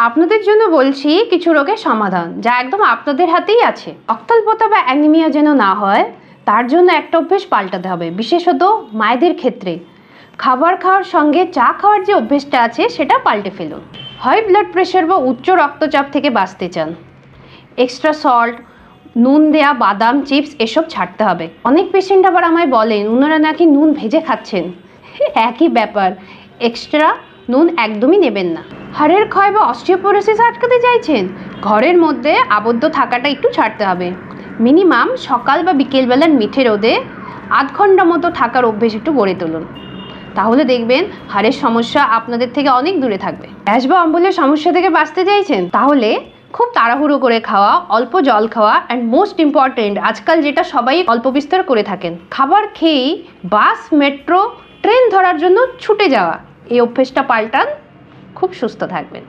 আপনাদের জন্য বলছি কিছু রোগের সমাধান, যা একদম আপনাদের হাতেই আছে। অক্তালপতা বা অ্যানিমিয়া যেন না হয়, তার জন্য একটা অভ্যেস পাল্টাতে হবে, বিশেষত মায়েদের ক্ষেত্রে। খাবার খাওয়ার সঙ্গে চা খাওয়ার যে অভ্যেসটা আছে সেটা পাল্টে ফেলুন। হাই ব্লাড প্রেশার বা উচ্চ রক্তচাপ থেকে বাঁচতে চান, এক্সট্রা সল্ট, নুন দেয়া বাদাম, চিপস এসব ছাড়তে হবে। অনেক পেশেন্ট আবার আমায় বলেন ওনারা নাকি নুন ভেজে খাচ্ছেন। একই ব্যাপার, এক্সট্রা নুন একদমই নেবেন না। হাড়ের ক্ষয় বা অস্টিওপোরোসিস আটকাতে চাইছেন, ঘরের মধ্যে আবদ্ধ থাকাটা একটু ছাড়তে হবে। মিনিমাম সকাল বা বিকেলবেলার মিঠে রোদে আধ ঘন্টা মতো থাকার অভ্যেস একটু গড়ে তুলুন, তাহলে দেখবেন হাড়ের সমস্যা আপনাদের থেকে অনেক দূরে থাকবে। গ্যাস বা অম্বলের সমস্যা থেকে বাঁচতে চাইছেন, তাহলে খুব তাড়াহুড়ো করে খাওয়া, অল্প জল খাওয়া, অ্যান্ড মোস্ট ইম্পর্টেন্ট আজকাল যেটা সবাই অল্প বিস্তর করে থাকেন, খাবার খেয়েই বাস, মেট্রো, ট্রেন ধরার জন্য ছুটে যাওয়া, এই অভ্যেসটা পাল্টান, খুব সুস্থ থাকবেন।